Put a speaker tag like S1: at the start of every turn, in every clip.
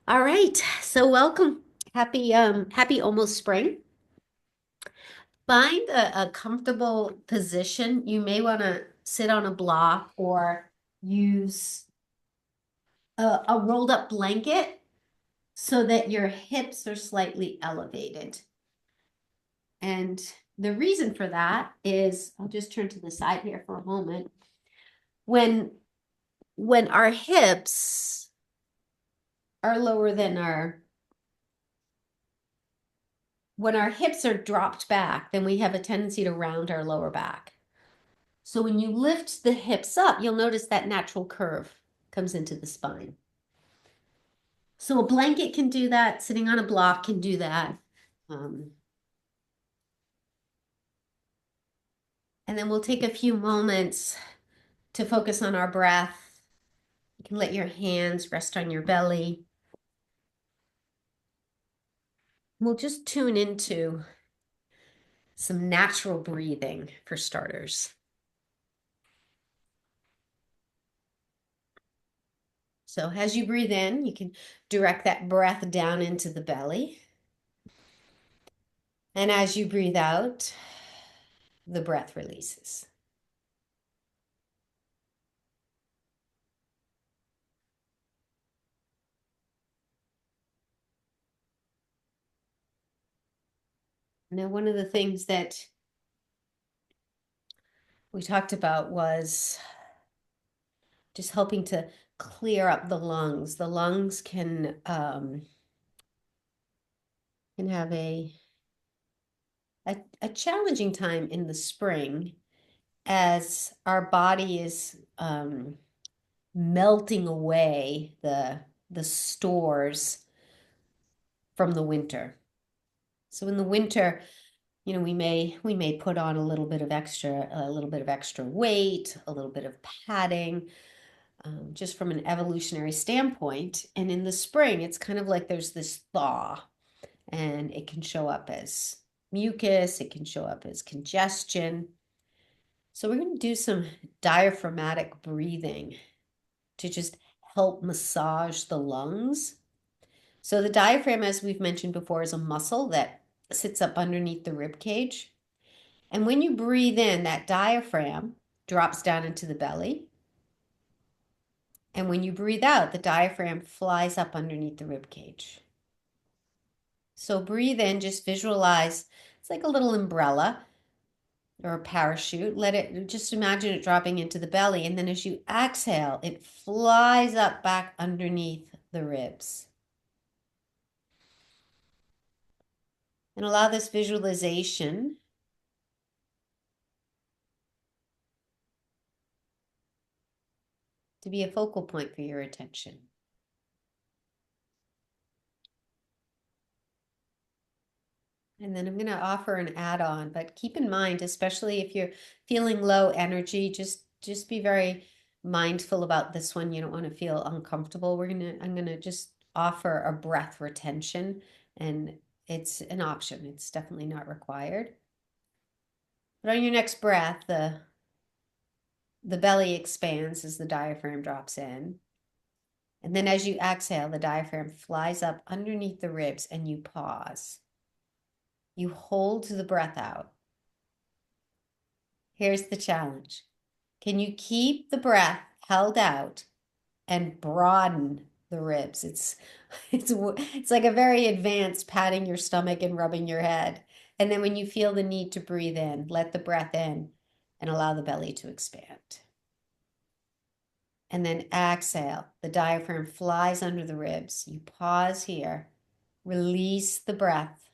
S1: All right, so welcome. Happy almost spring. Find a comfortable position. You may want to sit on a block or use a rolled up blanket so that your hips are slightly elevated. And the reason for that is, I'll just turn to the side here for a moment. When when our hips are lower than our when our hips are dropped back, then we have a tendency to round our lower back. So when you lift the hips up, you'll notice that natural curve comes into the spine. So a blanket can do that. Sitting on a block can do that. Um, and then we'll take a few moments to focus on our breath. You can let your hands rest on your belly. We'll just tune into some natural breathing for starters. So as you breathe in, you can direct that breath down into the belly. And as you breathe out, the breath releases. Now, one of the things that we talked about was just helping to clear up the lungs. The lungs can have a challenging time in the spring as our body is melting away the stores from the winter. So in the winter, we may put on a little bit of extra weight, a little bit of padding, just from an evolutionary standpoint. And in the spring, it's kind of like there's this thaw, and it can show up as mucus, it can show up as congestion. So we're going to do some diaphragmatic breathing to just help massage the lungs. So the diaphragm, as we've mentioned before, is a muscle that sits up underneath the rib cage. And when you breathe in, that diaphragm drops down into the belly. And when you breathe out, the diaphragm flies up underneath the rib cage. So breathe in, just visualize it's like a little umbrella or a parachute. Just imagine it dropping into the belly. And then as you exhale, it flies up back underneath the ribs. And allow this visualization to be a focal point for your attention. And then I'm going to offer an add-on, but keep in mind, especially if you're feeling low energy, just be very mindful about this one. You don't want to feel uncomfortable. I'm going to just offer a breath retention, and it's an option. It's definitely not required. But on your next breath, the belly expands as the diaphragm drops in. And then as you exhale, the diaphragm flies up underneath the ribs and you pause. You hold the breath out. Here's the challenge. Can you keep the breath held out and broaden the ribs? It's like a very advanced patting your stomach and rubbing your head. And then when you feel the need to breathe in, let the breath in and allow the belly to expand. And then exhale. The diaphragm flies under the ribs. You pause here. Release the breath.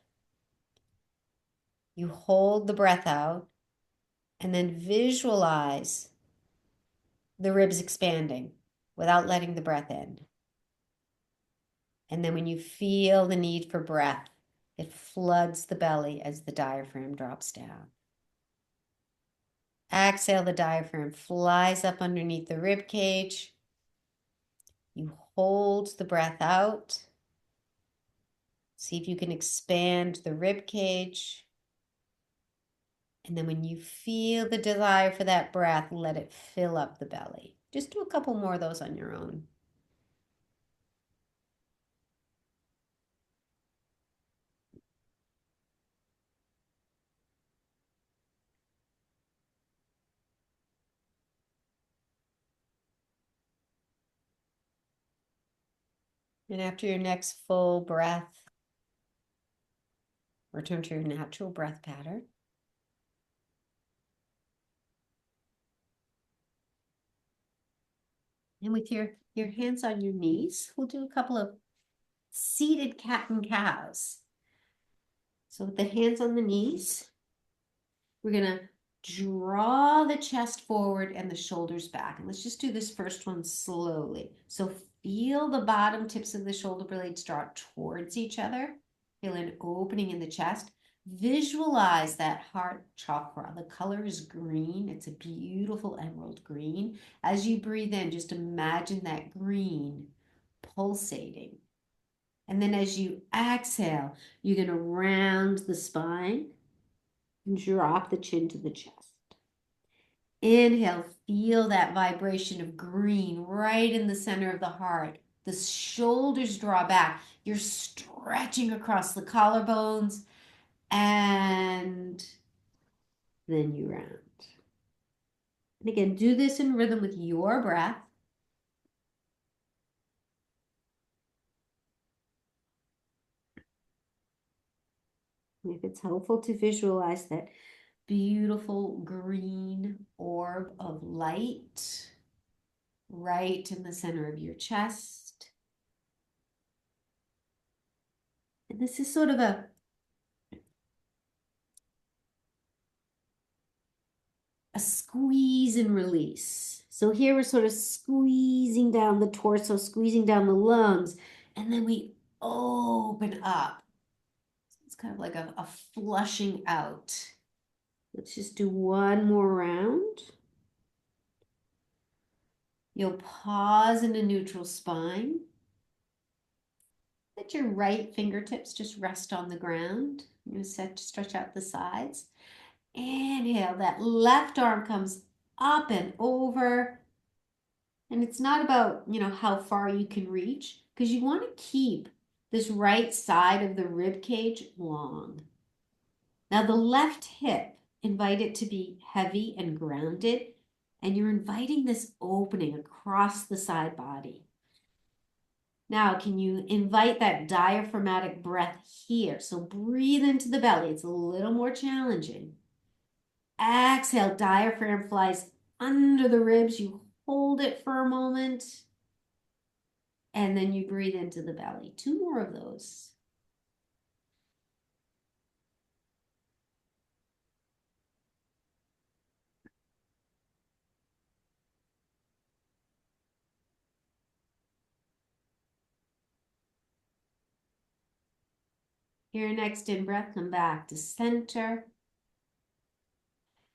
S1: You hold the breath out and then visualize the ribs expanding without letting the breath in. And then when you feel the need for breath, it floods the belly as the diaphragm drops down. Exhale, the diaphragm flies up underneath the rib cage. You hold the breath out. See if you can expand the rib cage. And then when you feel the desire for that breath, let it fill up the belly. Just do a couple more of those on your own. And after your next full breath, return to your natural breath pattern. And with your hands on your knees, we'll do a couple of seated cat and cows. So with the hands on the knees, we're going to draw the chest forward and the shoulders back. And let's just do this first one slowly. So feel the bottom tips of the shoulder blades draw towards each other. Feel an opening in the chest. Visualize that heart chakra. The color is green. It's a beautiful emerald green. As you breathe in, just imagine that green pulsating. And then as you exhale, you're going to round the spine and drop the chin to the chest. Inhale, feel that vibration of green right in the center of the heart. The shoulders draw back. You're stretching across the collarbones, and then you round. And again, do this in rhythm with your breath. If it's helpful to visualize that beautiful green orb of light right in the center of your chest. And this is sort of a squeeze and release. So here we're sort of squeezing down the torso, squeezing down the lungs, and then we open up. So it's kind of like a flushing out. Let's just do one more round. You'll pause in a neutral spine. Let your right fingertips just rest on the ground. You're going to stretch out the sides. Inhale, that left arm comes up and over. And it's not about, how far you can reach, because you want to keep this right side of the rib cage long. Now the left hip, invite it to be heavy and grounded, and you're inviting this opening across the side body. Now, can you invite that diaphragmatic breath here? So breathe into the belly. It's a little more challenging. Exhale, diaphragm flies under the ribs. You hold it for a moment. And then you breathe into the belly. Two more of those. Your next in-breath, come back to center.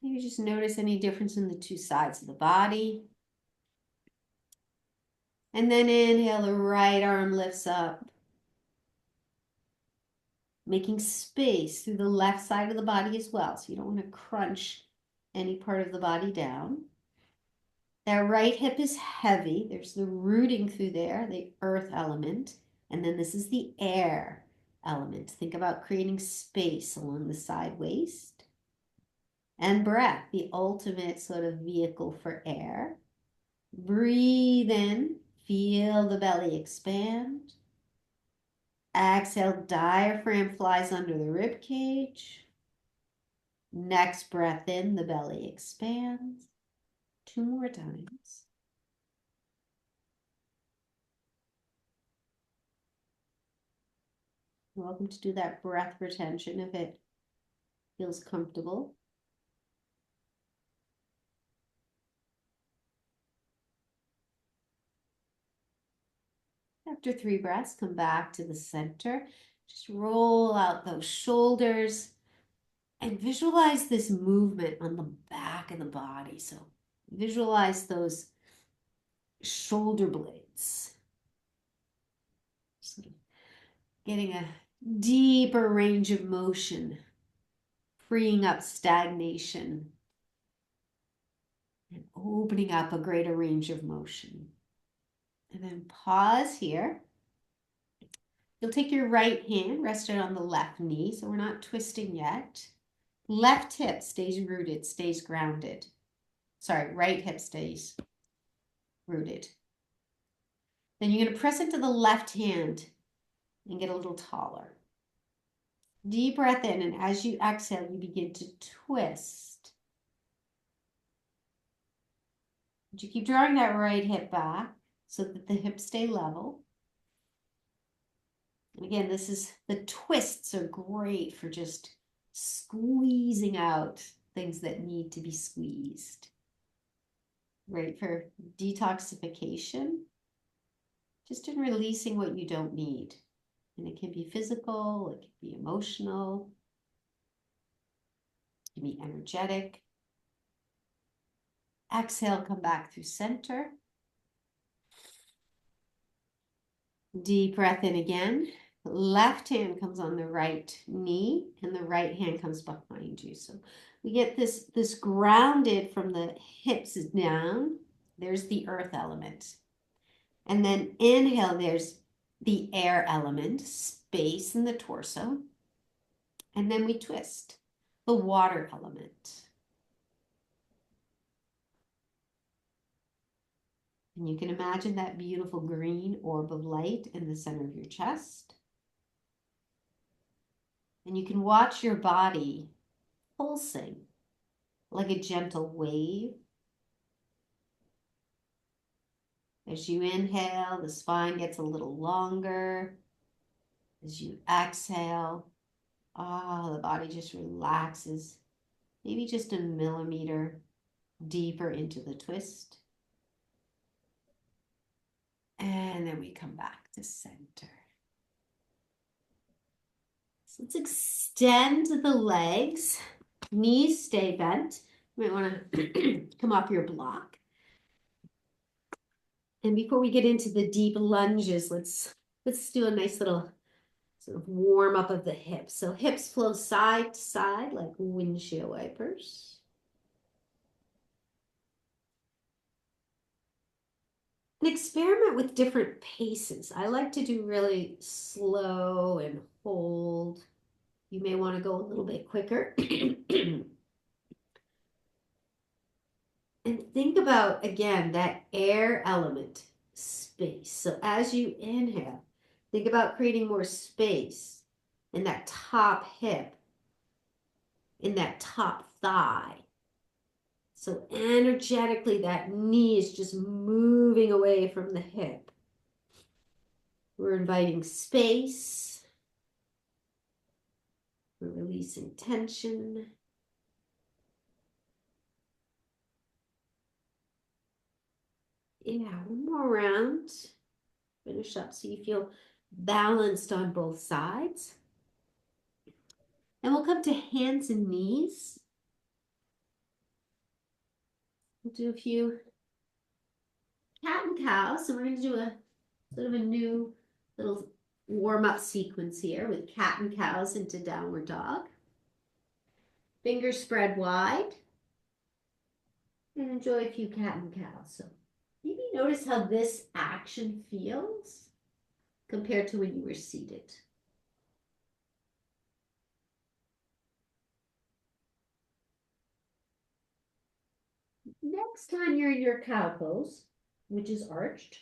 S1: Maybe just notice any difference in the two sides of the body. And then inhale, the right arm lifts up, making space through the left side of the body as well. So you don't want to crunch any part of the body down. That right hip is heavy. There's the rooting through there, the earth element. And then this is the air element. Think about creating space along the side waist. And breath, the ultimate sort of vehicle for air. Breathe in, feel the belly expand. Exhale, diaphragm flies under the rib cage. Next breath in, the belly expands. Two more times. You're welcome to do that breath retention if it feels comfortable. After 3 breaths, come back to the center. Just roll out those shoulders and visualize this movement on the back of the body. So visualize those shoulder blades. Sort of getting a deeper range of motion, freeing up stagnation, and opening up a greater range of motion. And then pause here. You'll take your right hand, rest it on the left knee, so we're not twisting yet. Left hip stays rooted, stays grounded. Sorry, right hip stays rooted. Then you're going to press into the left hand and get a little taller. Deep breath in, and as you exhale, you begin to twist. But you keep drawing that right hip back so that the hips stay level. And again, the twists are great for just squeezing out things that need to be squeezed. Great for detoxification, just in releasing what you don't need. And it can be physical, it can be emotional, it can be energetic. Exhale, come back through center. Deep breath in again. Left hand comes on the right knee and the right hand comes behind you. So we get this grounded from the hips down. There's the earth element. And then inhale, there's the air element, space in the torso. And then we twist, the water element. And you can imagine that beautiful green orb of light in the center of your chest. And you can watch your body pulsing like a gentle wave. As you inhale, the spine gets a little longer. As you exhale, the body just relaxes, maybe just a millimeter deeper into the twist. And then we come back to center. So let's extend the legs. Knees stay bent. You might want to come off your block. And before we get into the deep lunges, let's do a nice little sort of warm up of the hips. So hips flow side to side like windshield wipers. And experiment with different paces. I like to do really slow and hold. You may want to go a little bit quicker. And think about, again, that air element, space. So as you inhale, think about creating more space in that top hip, in that top thigh. So energetically, that knee is just moving away from the hip. We're inviting space. We're releasing tension. Yeah, one more round. Finish up so you feel balanced on both sides. And we'll come to hands and knees. We'll do a few cat and cow. So we're going to do a sort of a new little warm-up sequence here with cat and cows into downward dog. Fingers spread wide. And enjoy a few cat and cows. So maybe notice how this action feels compared to when you were seated. Next time you're in your cow pose, which is arched,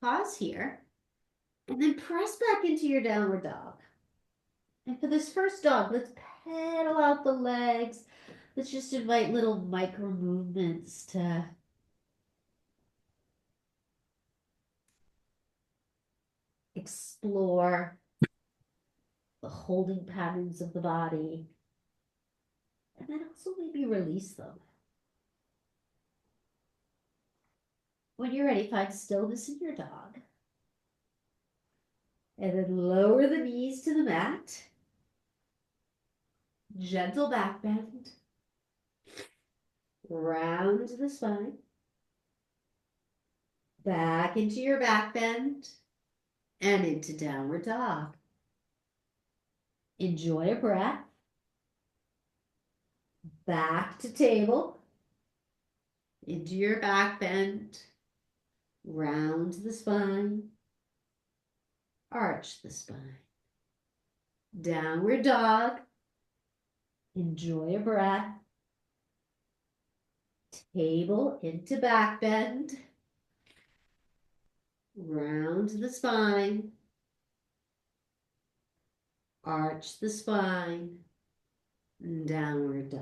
S1: pause here, and then press back into your downward dog. And for this first dog, let's pedal out the legs. Let's just invite little micro movements to explore the holding patterns of the body. And then also maybe release them. When you're ready, find stillness in your dog. And then lower the knees to the mat. Gentle back bend. Round the spine. Back into your back bend. And into downward dog. Enjoy a breath. Back to table. Into your back bend. Round the spine. Arch the spine. Downward dog. Enjoy a breath. Table into back bend. Round the spine. Arch the spine. Downward dog.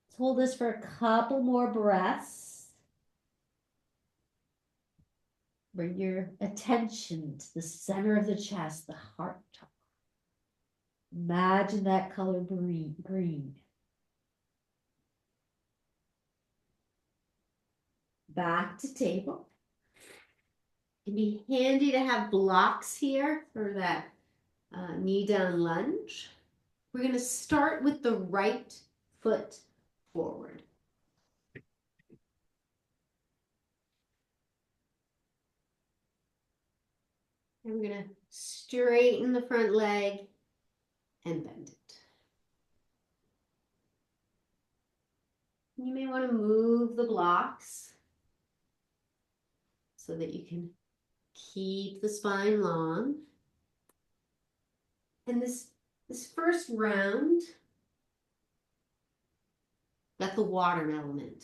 S1: Let's hold this for a couple more breaths. Bring your attention to the center of the chest, the heart chakra. Imagine that color green. Back to table. It can be handy to have blocks here for that knee down lunge. We're going to start with the right foot forward. And we're going to straighten the front leg and bend it. You may want to move the blocks so that you can keep the spine long. And this first round got the water element.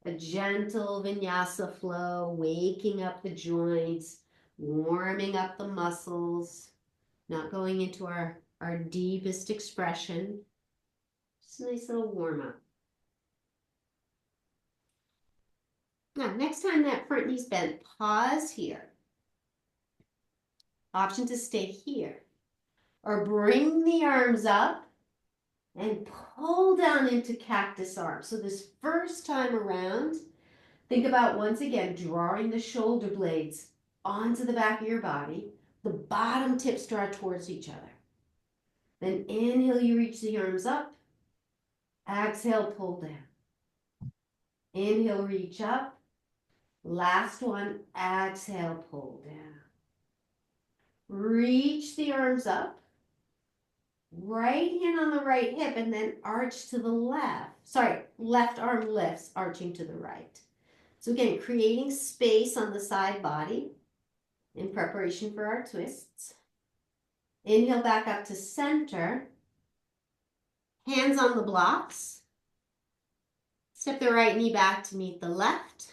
S1: A gentle vinyasa flow, waking up the joints, warming up the muscles, not going into our deepest expression. Just a nice little warm up. Now, next time that front knee's bent, pause here. Option to stay here. Or bring the arms up and pull down into cactus arms. So this first time around, think about once again drawing the shoulder blades onto the back of your body. The bottom tips draw towards each other. Then inhale, you reach the arms up. Exhale, pull down. Inhale, reach up. Last one, exhale, pull down. Reach the arms up. Right hand on the right hip and then arch to the left. Sorry, left arm lifts, arching to the right. So again, creating space on the side body in preparation for our twists. Inhale back up to center. Hands on the blocks. Step the right knee back to meet the left.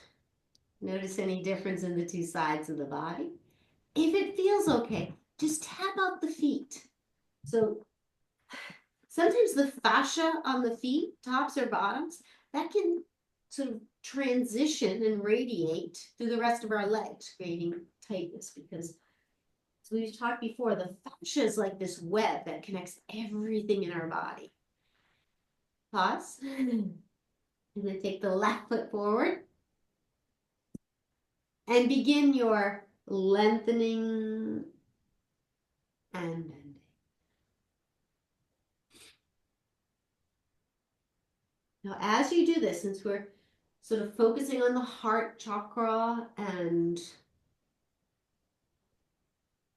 S1: Notice any difference in the two sides of the body. If it feels okay, just tap out the feet. So sometimes the fascia on the feet, tops or bottoms, that can sort of transition and radiate through the rest of our legs, creating tightness because, as we've talked before, the fascia is like this web that connects everything in our body. Pause. And then take the left foot forward. And begin your lengthening and bending. Now, as you do this, since we're sort of focusing on the heart chakra and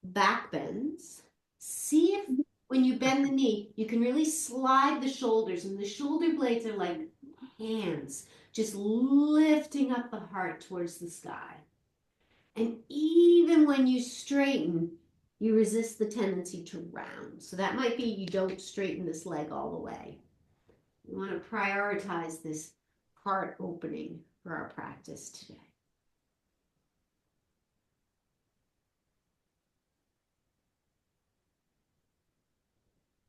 S1: back bends, see if when you bend the knee, you can really slide the shoulders, and the shoulder blades are like hands, just lifting up the heart towards the sky. And even when you straighten, you resist the tendency to round. So that might be you don't straighten this leg all the way. We want to prioritize this heart opening for our practice today.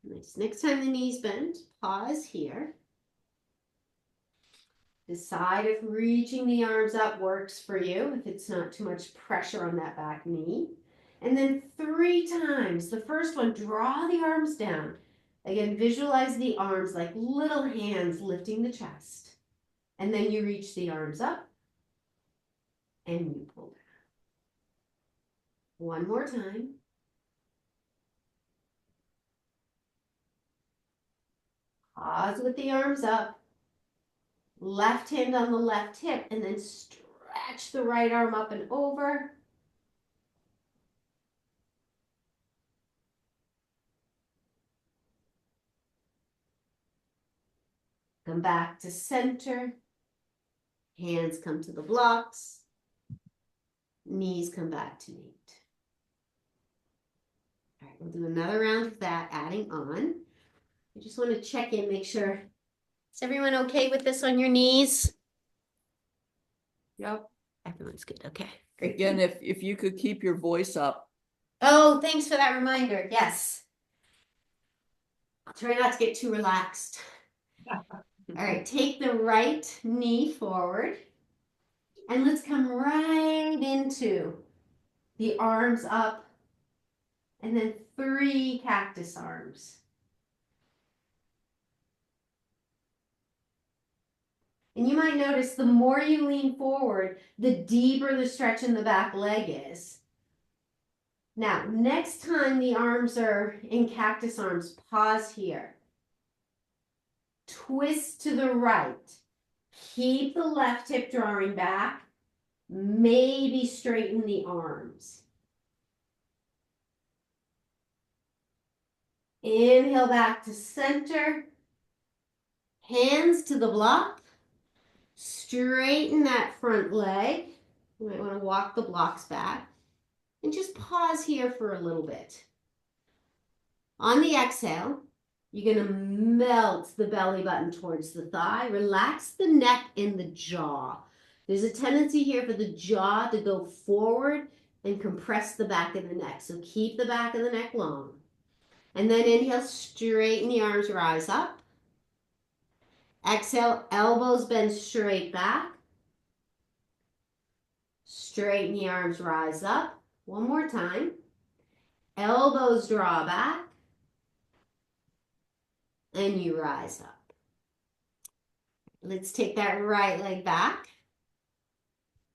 S1: Nice. Next time the knees bend, pause here. Decide if reaching the arms up works for you, if it's not too much pressure on that back knee. And then 3 times. The first one, draw the arms down. Again, visualize the arms like little hands lifting the chest. And then you reach the arms up and you pull down. One more time. Pause with the arms up. Left hand on the left hip, and then stretch the right arm up and over. Come back to center. Hands come to the blocks. Knees come back to meet. All right, we'll do another round of that, adding on. I just want to check in, make sure. Is everyone okay with this on your knees?
S2: Yep.
S1: Everyone's good. Okay, great.
S2: Again, if you could keep your voice up.
S1: Oh, thanks for that reminder. Yes. I'll try not to get too relaxed. All right, take the right knee forward. And let's come right into the arms up. And then 3 cactus arms. And you might notice the more you lean forward, the deeper the stretch in the back leg is. Now, next time the arms are in cactus arms, pause here. Twist to the right. Keep the left hip drawing back. Maybe straighten the arms. Inhale back to center. Hands to the block. Straighten that front leg. You might want to walk the blocks back. And just pause here for a little bit. On the exhale, you're going to melt the belly button towards the thigh. Relax the neck and the jaw. There's a tendency here for the jaw to go forward and compress the back of the neck. So keep the back of the neck long. And then inhale, straighten the arms, rise up. Exhale, elbows bend straight back. Straighten the arms, rise up. One more time. Elbows draw back. And you rise up. Let's take that right leg back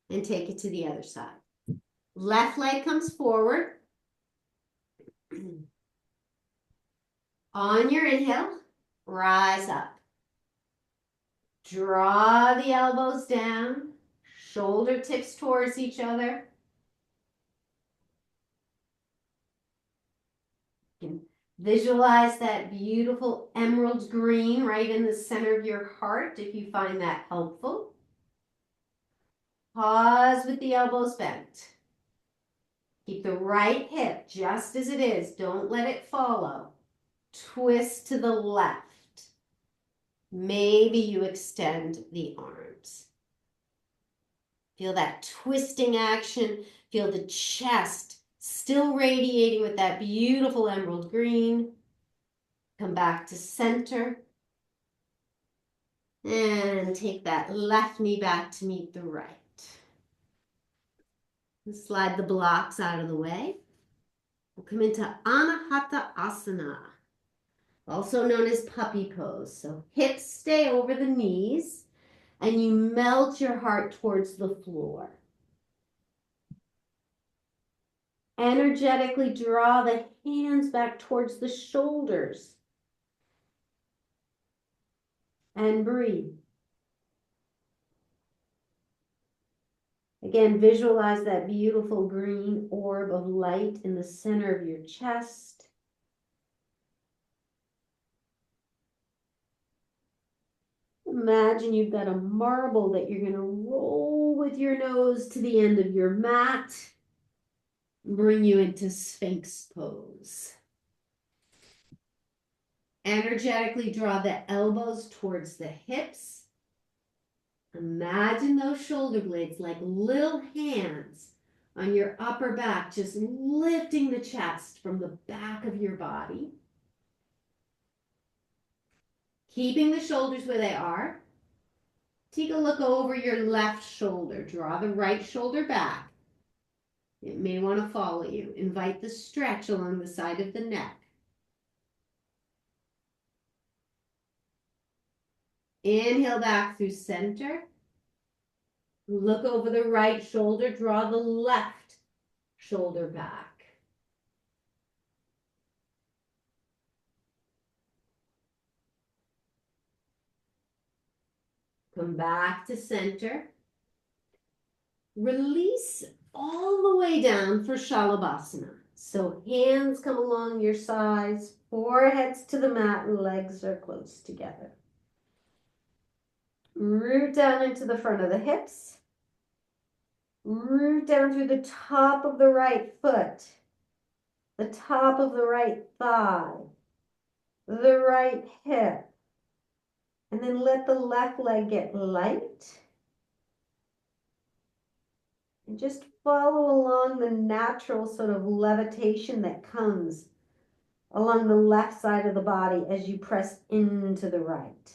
S1: and take it to the other side. Left leg comes forward. On your inhale, rise up. Draw the elbows down, shoulder tips towards each other. You can visualize that beautiful emerald green right in the center of your heart if you find that helpful. Pause with the elbows bent. Keep the right hip just as it is. Don't let it follow. Twist to the left. Maybe you extend the arms. Feel that twisting action. Feel the chest still radiating with that beautiful emerald green. Come back to center. And take that left knee back to meet the right. And slide the blocks out of the way. We'll come into Anahata asana, also known as puppy pose. So hips stay over the knees and you melt your heart towards the floor. Energetically draw the hands back towards the shoulders. And breathe. Again, visualize that beautiful green orb of light in the center of your chest. Imagine you've got a marble that you're going to roll with your nose to the end of your mat. Bring you into Sphinx pose. Energetically draw the elbows towards the hips. Imagine those shoulder blades like little hands on your upper back, just lifting the chest from the back of your body. Keeping the shoulders where they are. Take a look over your left shoulder. Draw the right shoulder back. It may want to follow you. Invite the stretch along the side of the neck. Inhale back through center. Look over the right shoulder. Draw the left shoulder back. Come back to center. Release all the way down for Shalabhasana. So hands come along your sides, foreheads to the mat, and legs are close together. Root down into the front of the hips. Root down through the top of the right foot, the top of the right thigh, the right hip. And then let the left leg get light. And just follow along the natural sort of levitation that comes along the left side of the body as you press into the right.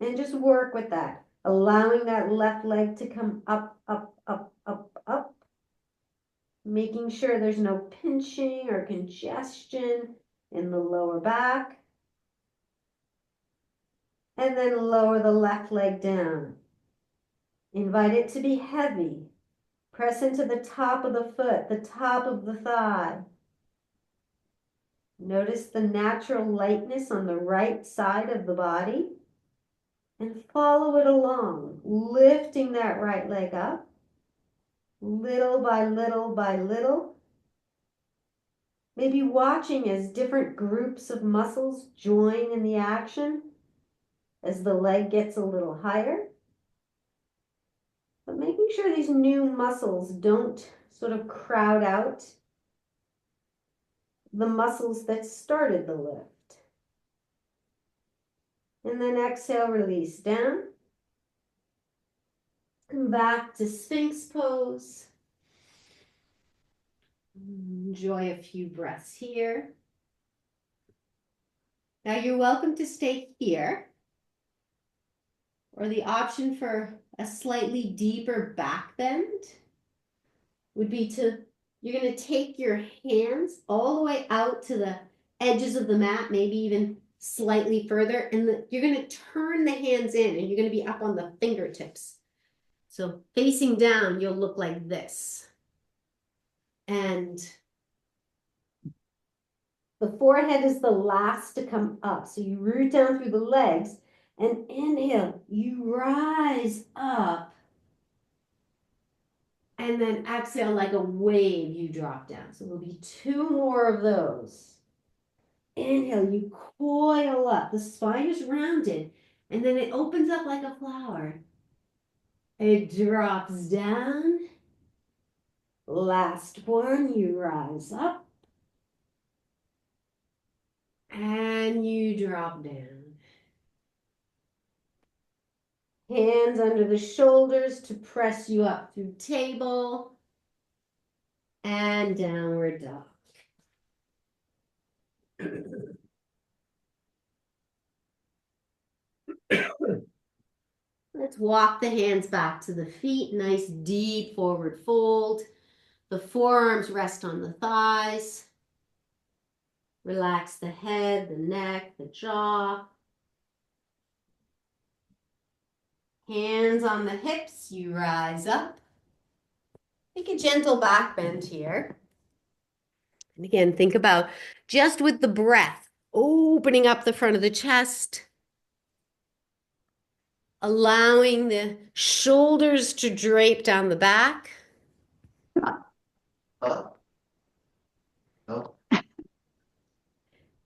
S1: And just work with that, allowing that left leg to come up, up, up, up, up, making sure there's no pinching or congestion in the lower back. And then lower the left leg down. Invite it to be heavy. Press into the top of the foot, the top of the thigh. Notice the natural lightness on the right side of the body and follow it along, lifting that right leg up, little by little by little. Maybe watching as different groups of muscles join in the action as the leg gets a little higher. But making sure these new muscles don't sort of crowd out the muscles that started the lift. And then exhale, release down. Come back to Sphinx pose. Enjoy a few breaths here. Now you're welcome to stay here, or the option for a slightly deeper back bend would be you're going to take your hands all the way out to the edges of the mat, maybe even slightly further, and you're going to turn the hands in and you're going to be up on the fingertips. So facing down, you'll look like this. And the forehead is the last to come up. So you root down through the legs and inhale, you rise up. And then exhale like a wave, you drop down. So there'll be two more of those. Inhale, you coil up. The spine is rounded. And then it opens up like a flower. It drops down. Last one, you rise up. And you drop down. Hands under the shoulders to press you up through table. And downward dog. Let's walk the hands back to the feet. Nice deep forward fold. The forearms rest on the thighs. Relax the head, the neck, the jaw. Hands on the hips, you rise up. Take a gentle back bend here. And again, think about just with the breath, opening up the front of the chest, allowing the shoulders to drape down the back.
S3: No.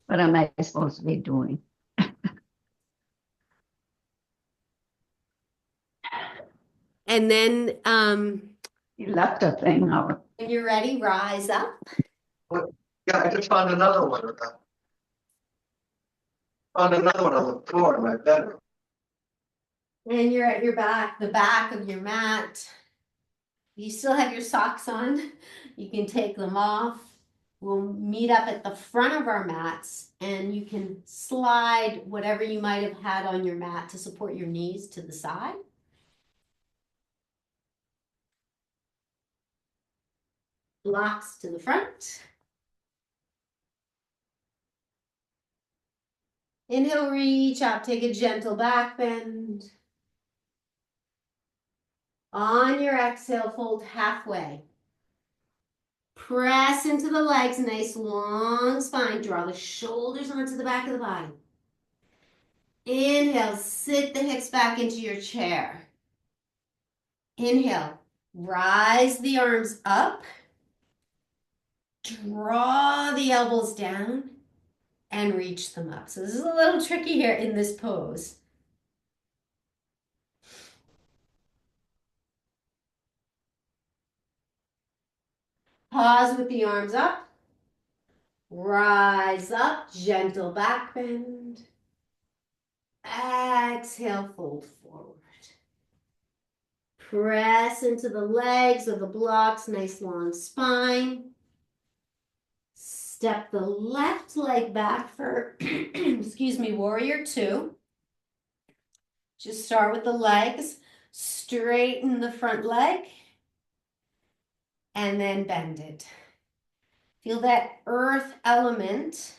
S3: What am I supposed to be doing?
S1: And then
S3: You left a thing out.
S1: when you're ready, rise up.
S4: Yeah, I just found another one. Found another one on the floor in my bedroom.
S1: And you're at your back, the back of your mat. You still have your socks on. You can take them off. We'll meet up at the front of our mats and you can slide whatever you might have had on your mat to support your knees to the side. Blocks to the front. Inhale, reach up, take a gentle back bend. On your exhale, fold halfway. Press into the legs, nice long spine. Draw the shoulders onto the back of the body. Inhale, sit the hips back into your chair. Inhale, rise the arms up. Draw the elbows down and reach them up. So this is a little tricky here in this pose. Pause with the arms up. Rise up, gentle back bend. Exhale, fold forward. Press into the legs of the blocks, nice long spine. Step the left leg back for, excuse me, warrior two. Just start with the legs, straighten the front leg, and then bend it. Feel that earth element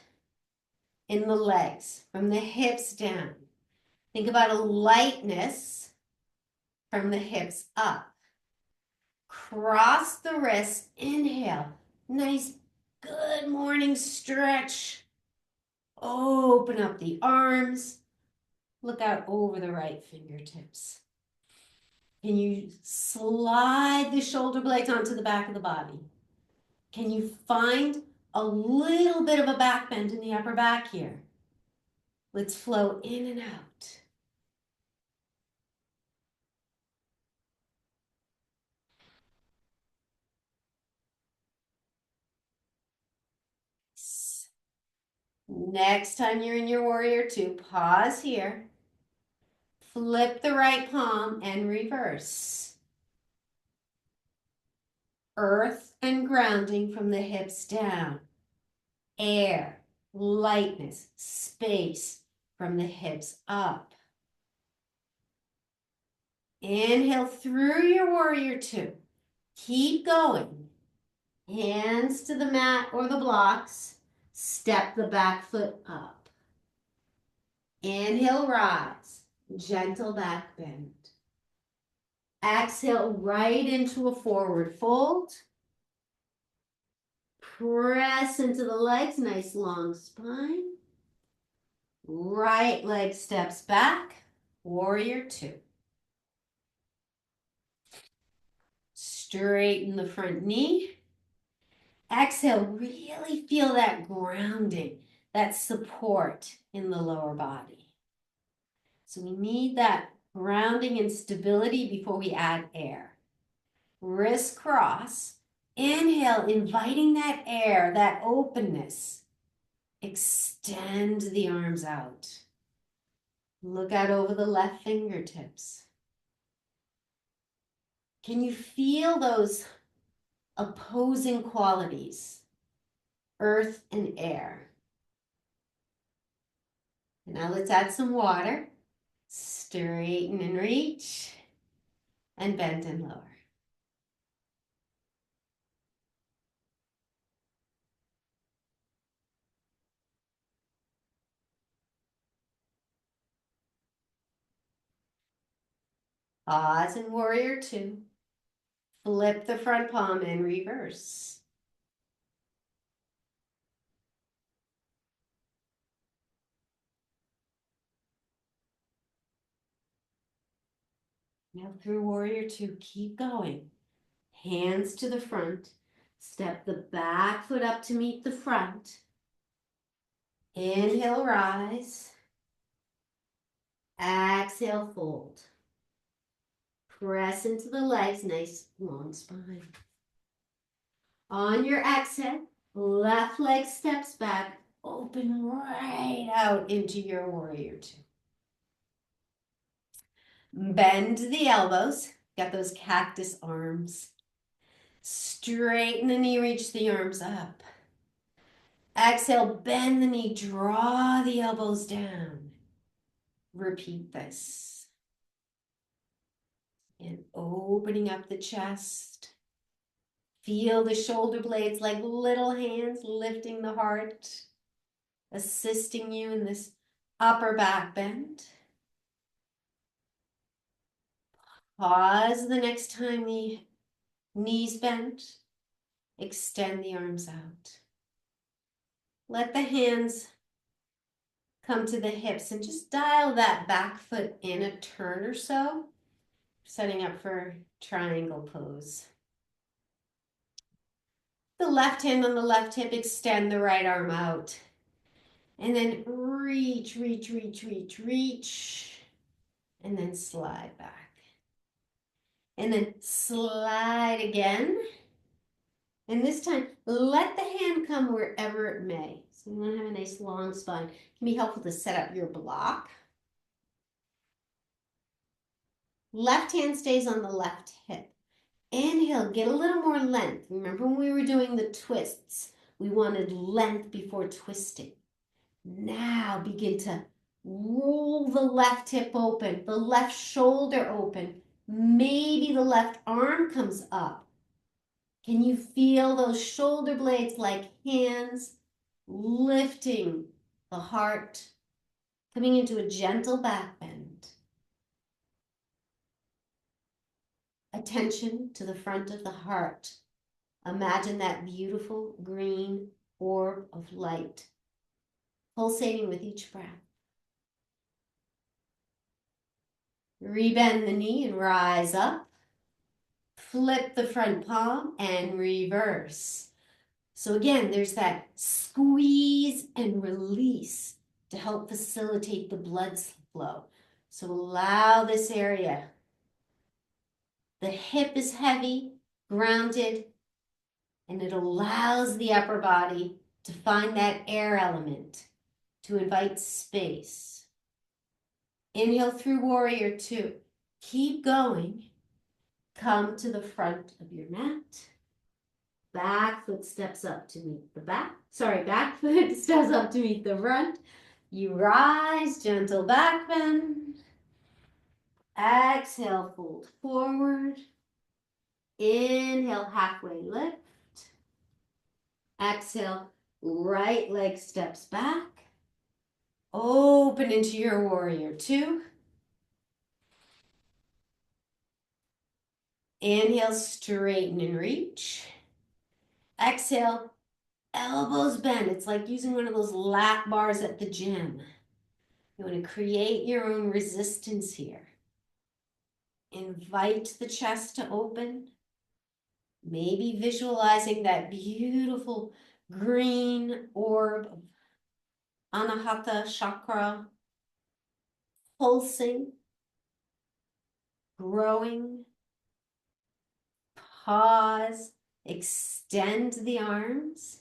S1: in the legs, from the hips down. Think about a lightness from the hips up. Cross the wrists, inhale, nice good morning stretch. Open up the arms, look out over the right fingertips. Can you slide the shoulder blades onto the back of the body? Can you find a little bit of a back bend in the upper back here? Let's flow in and out. Next time you're in your warrior two, pause here. Flip the right palm and reverse. Earth and grounding from the hips down. Air, lightness, space from the hips up. Inhale through your warrior two. Keep going. Hands to the mat or the blocks. Step the back foot up. Inhale, rise. Gentle back bend. Exhale right into a forward fold. Press into the legs, nice long spine. Right leg steps back, warrior two. Straighten the front knee. Exhale, really feel that grounding, that support in the lower body. So we need that grounding and stability before we add air. Wrist cross. Inhale, inviting that air, that openness. Extend the arms out. Look out over the left fingertips. Can you feel those opposing qualities? Earth and air. Now let's add some water. Straighten and reach. And bend and lower. Pause in warrior two. Flip the front palm and reverse. Now through warrior two, keep going. Hands to the front. Step the back foot up to meet the front. Inhale, rise. Exhale, fold. Press into the legs, nice long spine. On your exhale, left leg steps back, open right out into your warrior two. Bend the elbows, got those cactus arms. Straighten the knee, reach the arms up. Exhale, bend the knee, draw the elbows down. Repeat this. And opening up the chest. Feel the shoulder blades like little hands lifting the heart, assisting you in this upper back bend. Pause the next time the knees bend. Extend the arms out. Let the hands come to the hips and just dial that back foot in a turn or so, setting up for triangle pose. The left hand on the left hip, extend the right arm out. And then reach, reach, reach, reach, reach. And then slide back. And then slide again. And this time, let the hand come wherever it may. So you want to have a nice long spine. It can be helpful to set up your block. Left hand stays on the left hip. Inhale, get a little more length. Remember when we were doing the twists, we wanted length before twisting. Now begin to roll the left hip open, the left shoulder open. Maybe the left arm comes up. Can you feel those shoulder blades like hands lifting the heart, coming into a gentle back bend? Attention to the front of the heart. Imagine that beautiful green orb of light pulsating with each breath. Rebend the knee and rise up. Flip the front palm and reverse. So again, there's that squeeze and release to help facilitate the blood flow. So allow this area. The hip is heavy, grounded, and it allows the upper body to find that air element, to invite space. Inhale through warrior two. Keep going. Come to the front of your mat. Back foot steps up to meet the back. Back foot steps up to meet the front. You rise, gentle back bend. Exhale, fold forward. Inhale, halfway lift. Exhale, right leg steps back. Open into your warrior two. Inhale, straighten and reach. Exhale, elbows bend. It's like using one of those lat bars at the gym. You want to create your own resistance here. Invite the chest to open. Maybe visualizing that beautiful green orb of Anahata chakra pulsing, growing. Pause, extend the arms.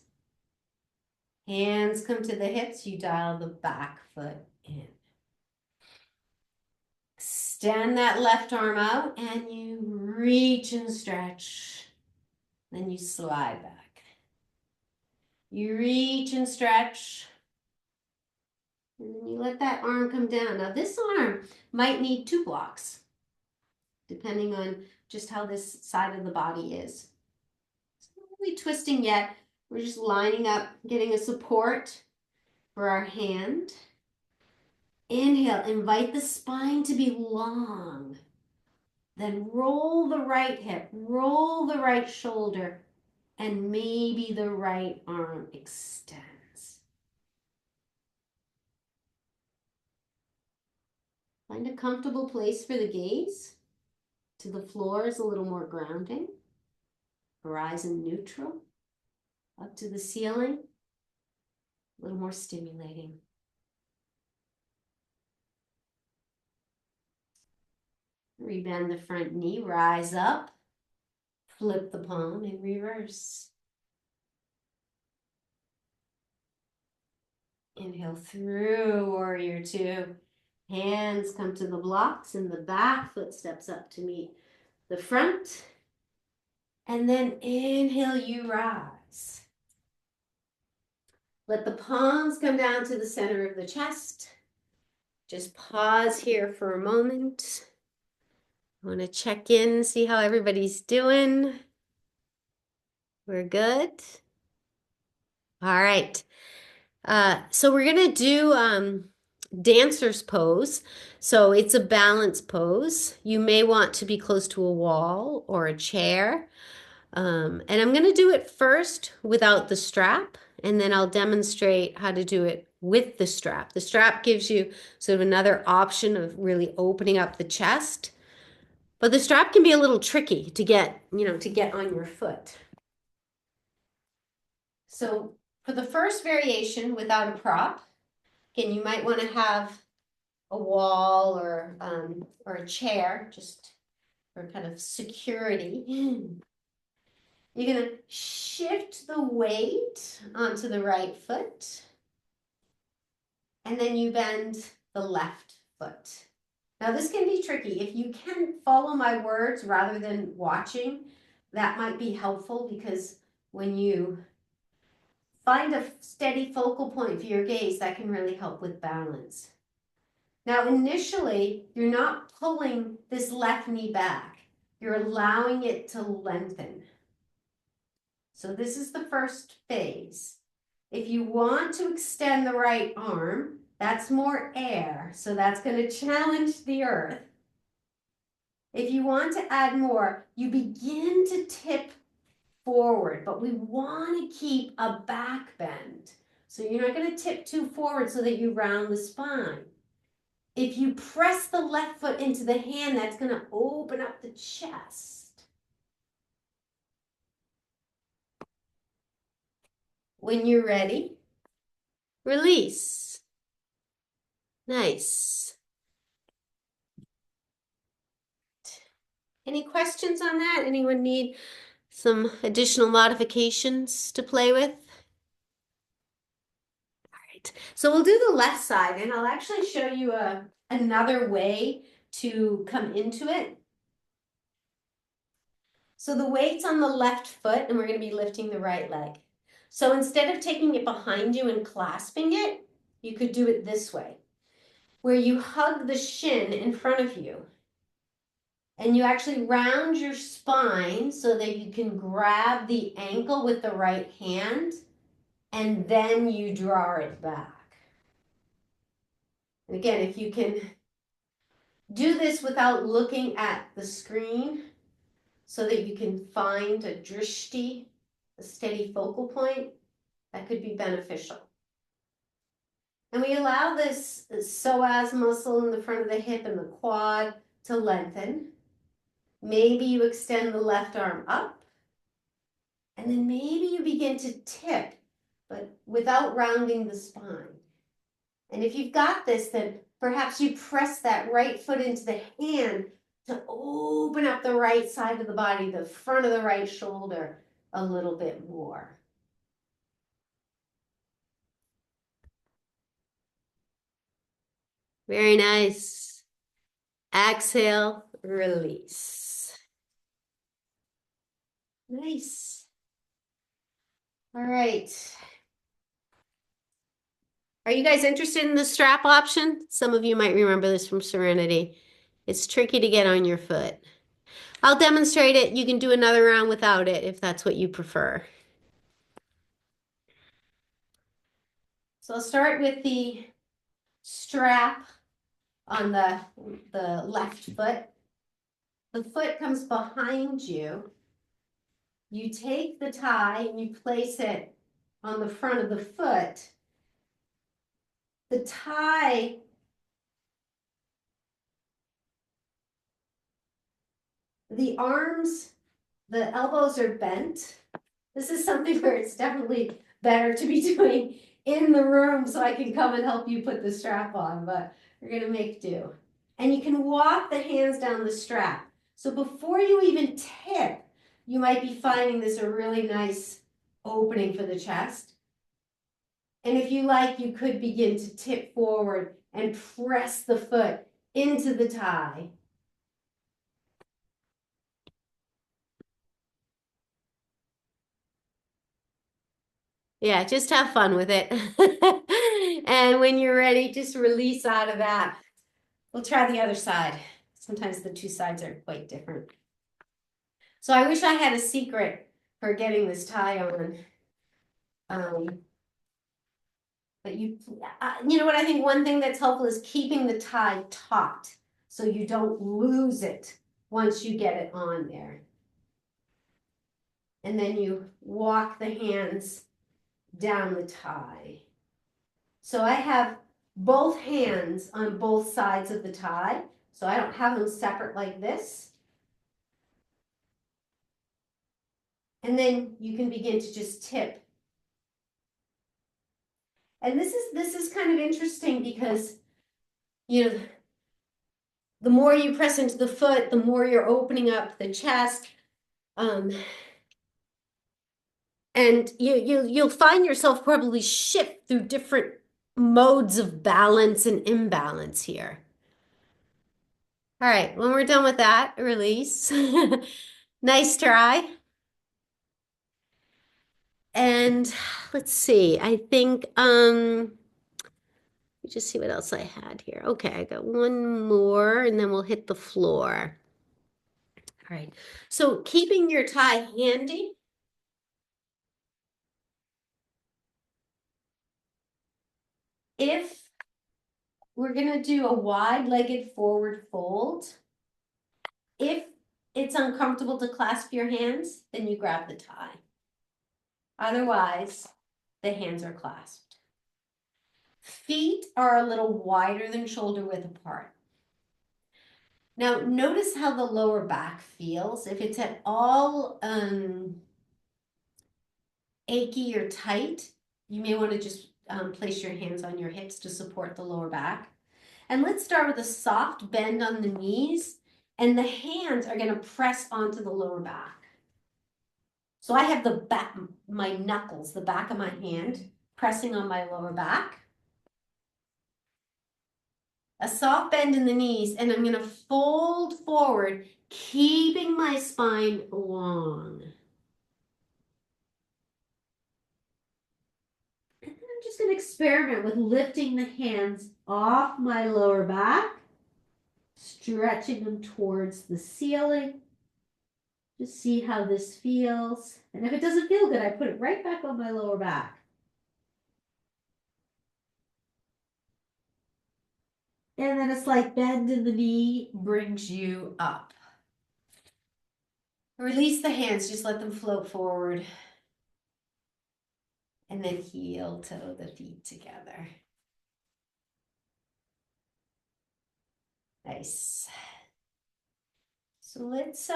S1: Hands come to the hips, you dial the back foot in. Extend that left arm out and you reach and stretch. Then you slide back. You reach and stretch. And then you let that arm come down. Now this arm might need 2 blocks, depending on just how this side of the body is. It's not really twisting yet. We're just lining up, getting a support for our hand. Inhale, invite the spine to be long. Then roll the right hip, roll the right shoulder, and maybe the right arm extends. Find a comfortable place for the gaze. To the floor is a little more grounding. Horizon neutral. Up to the ceiling, a little more stimulating. Rebend the front knee, rise up, flip the palm and reverse. Inhale through warrior two. Hands come to the blocks and the back foot steps up to meet the front. And then inhale, you rise. Let the palms come down to the center of the chest. Just pause here for a moment. I want to check in, see how everybody's doing. We're good. All right. So we're going to do dancer's pose. So it's a balance pose. You may want to be close to a wall or a chair. And I'm going to do it first without the strap, and then I'll demonstrate how to do it with the strap. The strap gives you sort of another option of really opening up the chest, but the strap can be a little tricky to get, to get on your foot. So for the first variation without a prop, again, you might want to have a wall or a chair just for kind of security. You're going to shift the weight onto the right foot, and then you bend the left foot. Now this can be tricky. If you can follow my words rather than watching, that might be helpful because when you find a steady focal point for your gaze, that can really help with balance. Now, initially, you're not pulling this left knee back. You're allowing it to lengthen. So this is the first phase. If you want to extend the right arm, that's more air, so that's going to challenge the earth. If you want to add more, you begin to tip forward, but we want to keep a back bend. So you're not going to tip too forward so that you round the spine. If you press the left foot into the hand, that's going to open up the chest. When you're ready, release. Nice. Any questions on that? Anyone need some additional modifications to play with? All right, so we'll do the left side, and I'll actually show you another way to come into it. So the weight's on the left foot, and we're going to be lifting the right leg. So instead of taking it behind you and clasping it, you could do it this way, where you hug the shin in front of you. And you actually round your spine so that you can grab the ankle with the right hand, and then you draw it back. And again, if you can do this without looking at the screen so that you can find a drishti, a steady focal point, that could be beneficial. And we allow this psoas muscle in the front of the hip and the quad to lengthen. Maybe you extend the left arm up, and then maybe you begin to tip, but without rounding the spine. And if you've got this, then perhaps you press that right foot into the hand to open up the right side of the body, the front of the right shoulder a little bit more. Very nice. Exhale, release. Nice. All right. Are you guys interested in the strap option? Some of you might remember this from Serenity. It's tricky to get on your foot. I'll demonstrate it. You can do another round without it if that's what you prefer. So I'll start with the strap on the left foot. The foot comes behind you. You take the tie and you place it on the front of the foot. The tie the arms, the elbows are bent. This is something where it's definitely better to be doing in the room so I can come and help you put the strap on, but we're gonna make do. And you can walk the hands down the strap. So before you even tip, you might be finding this a really nice opening for the chest. And if you like, you could begin to tip forward and press the foot into the tie. Yeah, just have fun with it. And when you're ready, just release out of that. We'll try the other side. Sometimes the two sides are quite different. So I wish I had a secret for getting this tie on. But you know what I think one thing that's helpful is keeping the tie taut so you don't lose it once you get it on there. And then you walk the hands down the tie. So I have both hands on both sides of the tie. So I don't have them separate like this. And then you can begin to just tip. And this is kind of interesting because, you know, the more you press into the foot, the more you're opening up the chest. And you'll find yourself probably shift through different modes of balance and imbalance here. All right, when we're done with that, release. Nice try. And let's see, I think, let me just see what else I had here. Okay, I got one more and then we'll hit the floor. All right, so keeping your tie handy. If we're gonna do a wide-legged forward fold, if it's uncomfortable to clasp your hands, then you grab the tie. Otherwise, the hands are clasped. Feet are a little wider than shoulder width apart. Now, notice how the lower back feels. If it's at all achy or tight, you may want to just place your hands on your hips to support the lower back. And let's start with a soft bend on the knees, and the hands are going to press onto the lower back. So I have the back, my knuckles, the back of my hand pressing on my lower back. A soft bend in the knees, and I'm going to fold forward, keeping my spine long. And then I'm just going to experiment with lifting the hands off my lower back, stretching them towards the ceiling. Just see how this feels. And if it doesn't feel good, I put it right back on my lower back. And then a slight bend in the knee brings you up. Release the hands, just let them float forward. And then heel toe the feet together. Nice. So let's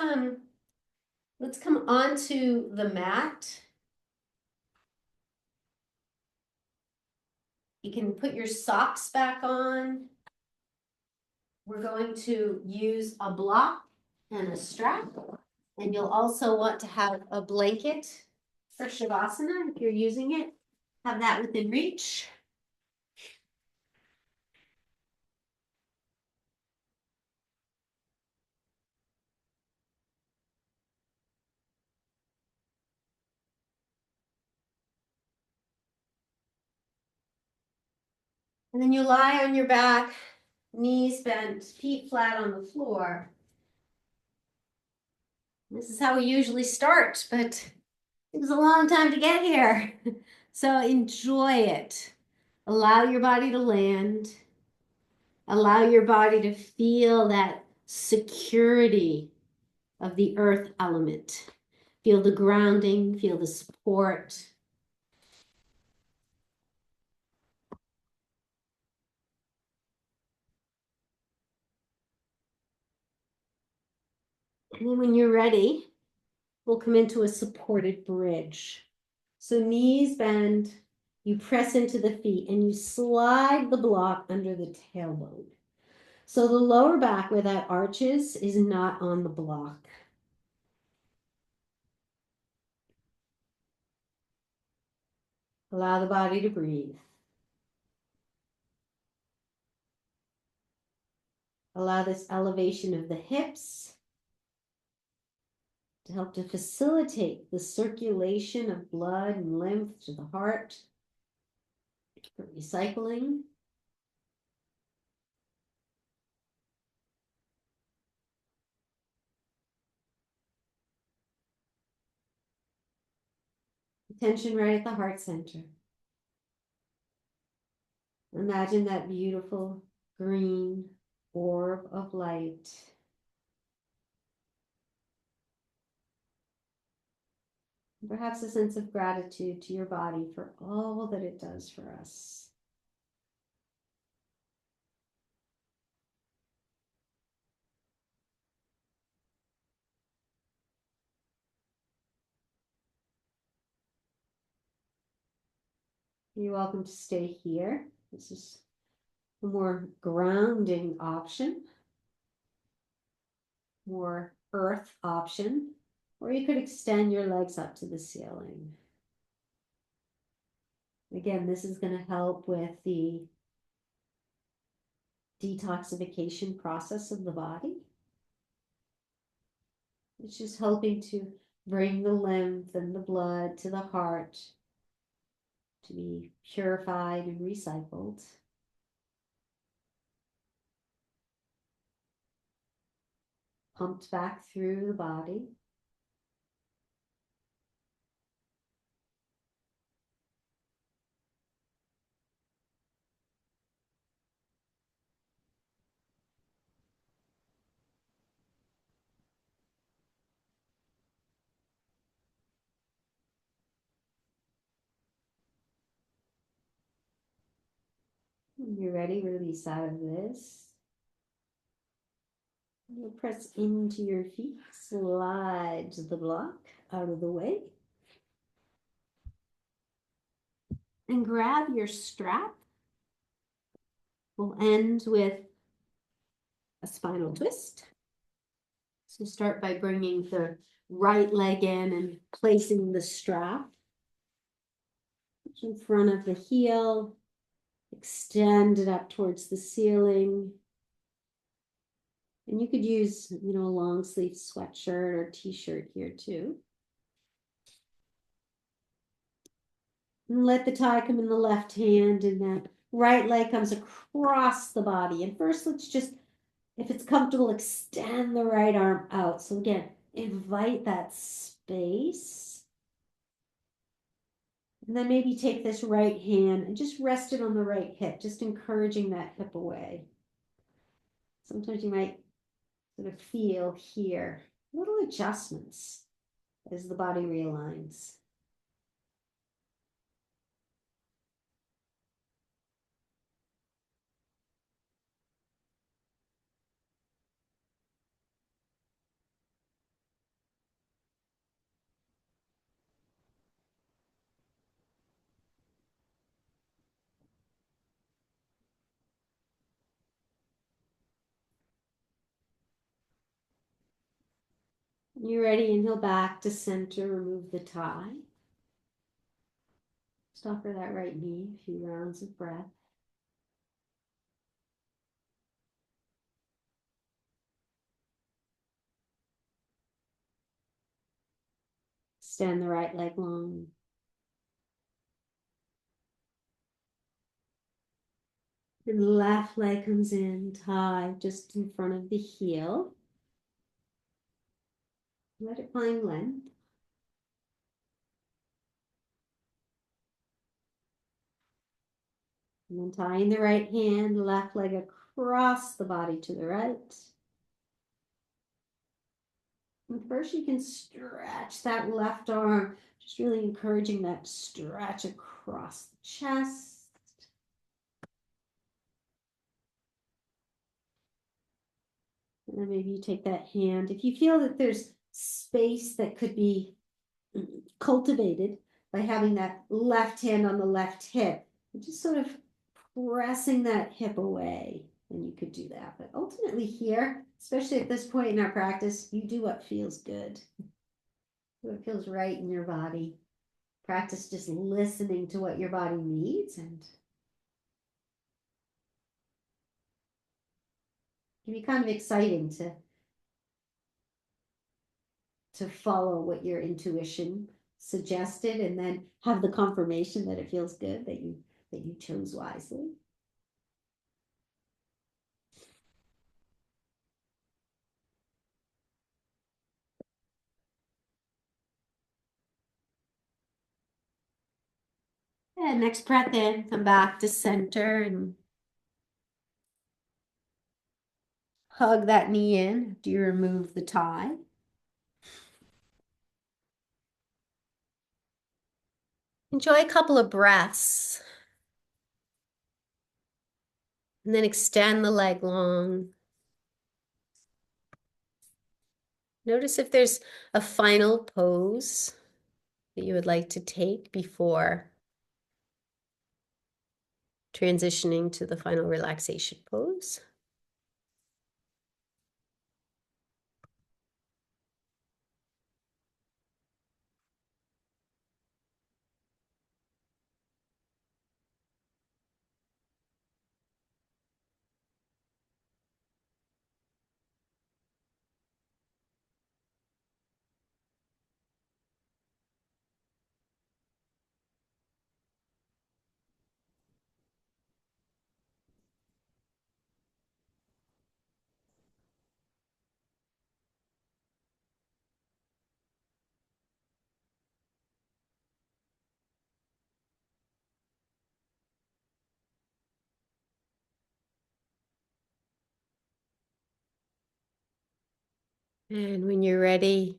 S1: come onto the mat. You can put your socks back on. We're going to use a block and a strap. And you'll also want to have a blanket for Shavasana if you're using it. Have that within reach. And then you lie on your back, knees bent, feet flat on the floor. This is how we usually start, but it was a long time to get here. So enjoy it. Allow your body to land. Allow your body to feel that security of the earth element. Feel the grounding, feel the support. And then when you're ready, we'll come into a supported bridge. So knees bend, you press into the feet and you slide the block under the tailbone. So the lower back where that arches is not on the block. Allow the body to breathe. Allow this elevation of the hips to help to facilitate the circulation of blood and lymph to the heart for recycling. Attention right at the heart center. Imagine that beautiful green orb of light. Perhaps a sense of gratitude to your body for all that it does for us. You're welcome to stay here. This is a more grounding option, more earth option, or you could extend your legs up to the ceiling. Again, this is going to help with the detoxification process of the body. It's just helping to bring the lymph and the blood to the heart to be purified and recycled. Pumped back through the body. When you're ready, release out of this. You'll press into your feet, slide the block out of the way. And grab your strap. We'll end with a spinal twist. So start by bringing the right leg in and placing the strap in front of the heel. Extend it up towards the ceiling. And you could use, a long sleeve sweatshirt or t-shirt here too. And let the tie come in the left hand, and that right leg comes across the body. And first, let's just, if it's comfortable, extend the right arm out. So again, invite that space. And then maybe take this right hand and just rest it on the right hip, just encouraging that hip away. Sometimes you might sort of feel here little adjustments as the body realigns. You're ready, inhale back to center, remove the tie. Just offer that right knee a few rounds of breath. Extend the right leg long. And the left leg comes in, tie just in front of the heel. Let it find length. And then tying the right hand, left leg across the body to the right. And first you can stretch that left arm, just really encouraging that stretch across the chest. And then maybe you take that hand. If you feel that there's space that could be cultivated by having that left hand on the left hip, just sort of pressing that hip away, then you could do that. But ultimately here, especially at this point in our practice, you do what feels good. Do what feels right in your body. Practice just listening to what your body needs, and it can be kind of exciting to follow what your intuition suggested and then have the confirmation that it feels good, that you chose wisely. And next breath in, come back to center and hug that knee in after you remove the tie. Enjoy a couple of breaths. And then extend the leg long. Notice if there's a final pose that you would like to take before transitioning to the final relaxation pose. And when you're ready,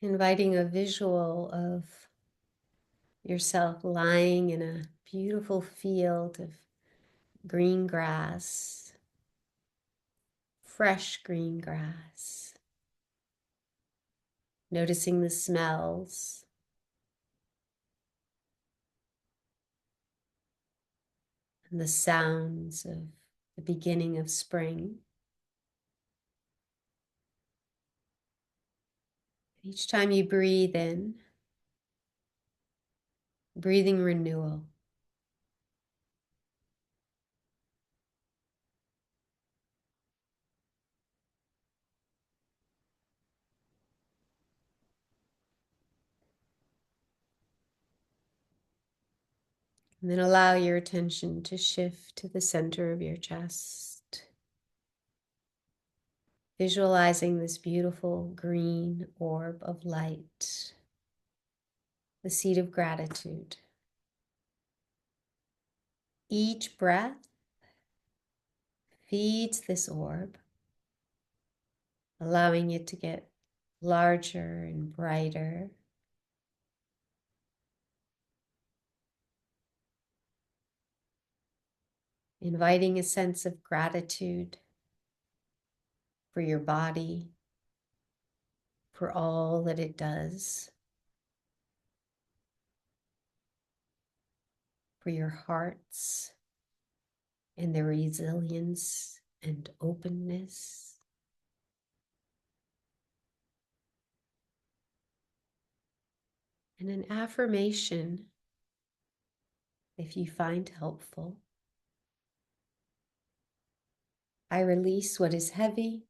S1: inviting a visual of yourself lying in a beautiful field of green grass, fresh green grass, noticing the smells, and the sounds of the beginning of spring. Each time you breathe in, breathing renewal. And then allow your attention to shift to the center of your chest, visualizing this beautiful green orb of light, the seed of gratitude. Each breath feeds this orb, allowing it to get larger and brighter. Inviting a sense of gratitude for your body, for all that it does, for your hearts and their resilience and openness. And an affirmation, if you find helpful. I release what is heavy.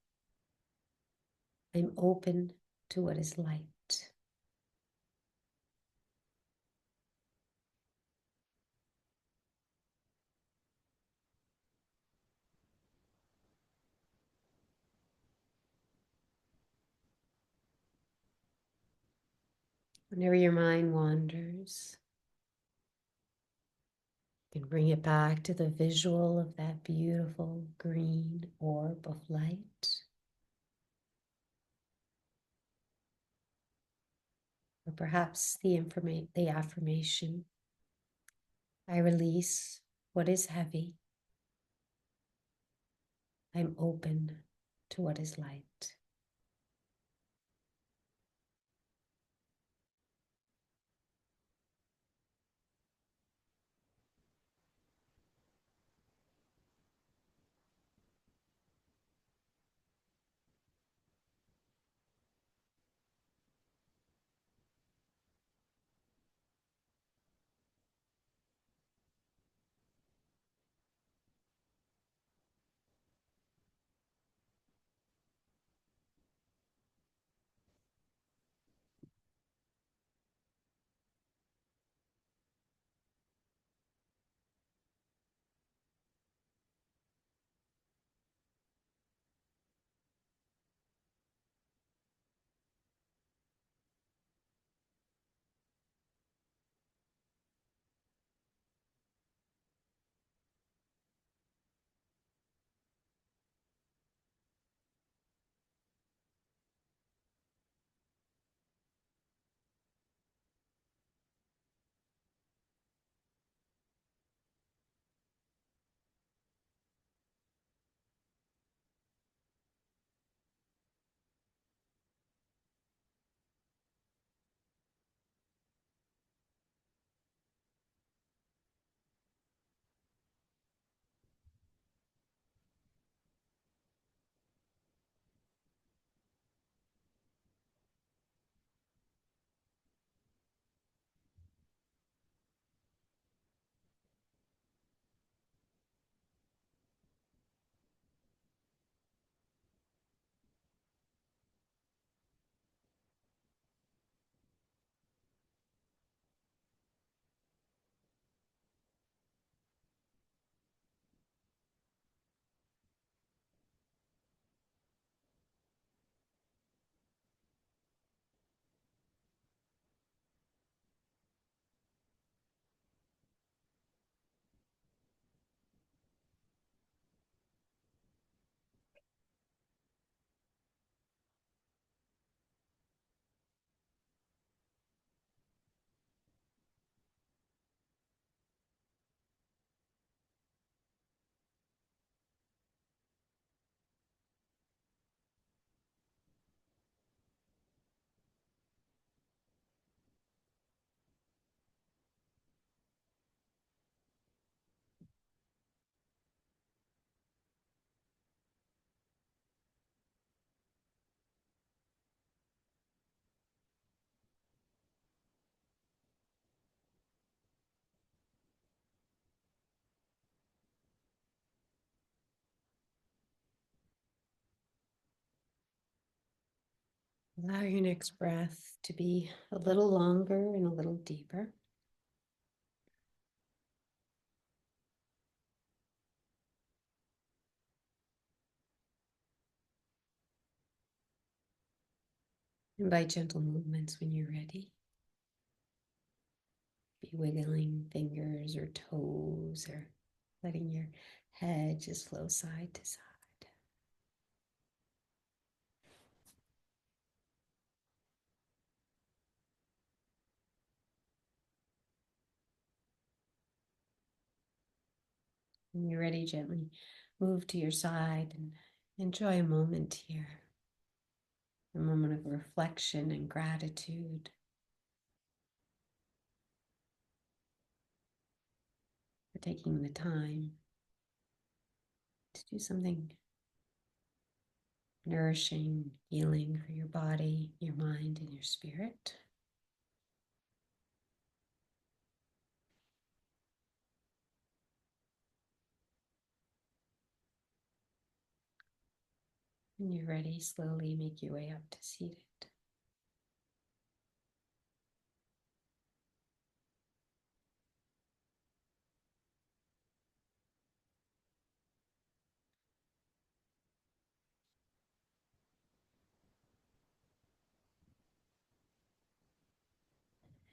S1: I'm open to what is light. Whenever your mind wanders, you can bring it back to the visual of that beautiful green orb of light. Or perhaps the affirmation, I release what is heavy. I'm open to what is light. Allow your next breath to be a little longer and a little deeper. And by gentle movements when you're ready, be wiggling fingers or toes or letting your head just flow side to side. When you're ready, gently move to your side and enjoy a moment here. A moment of reflection and gratitude for taking the time to do something nourishing, healing for your body, your mind, and your spirit. When you're ready, slowly make your way up to seated.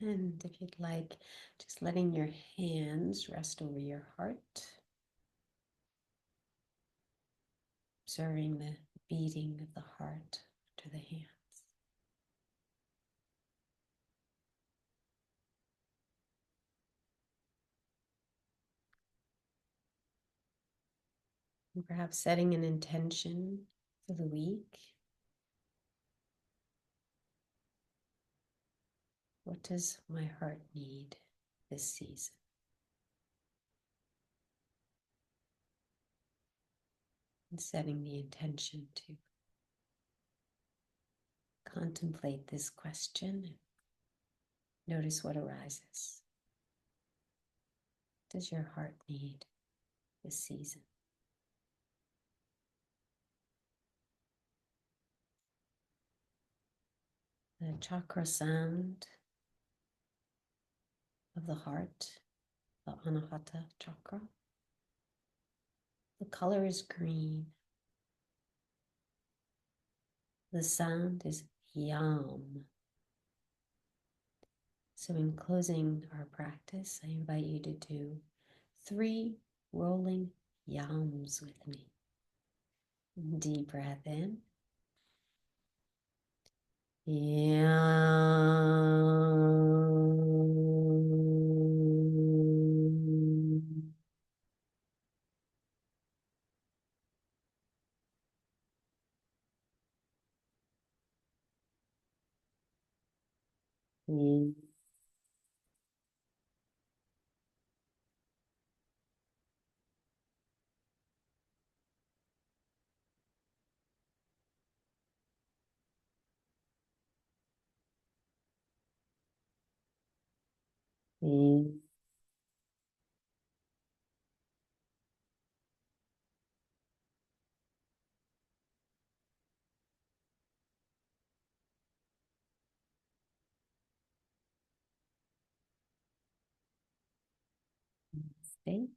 S1: And if you'd like, just letting your hands rest over your heart, observing the beating of the heart to the hands. And perhaps setting an intention for the week. What does my heart need this season? And setting the intention to contemplate this question. Notice what arises. What does your heart need this season? The chakra sound of the heart, the Anahata chakra. The color is green. The sound is Yahm. So in closing our practice, I invite you to do 3 rolling Yams with me. Deep breath in. Yam. Mm. Mm. Stay.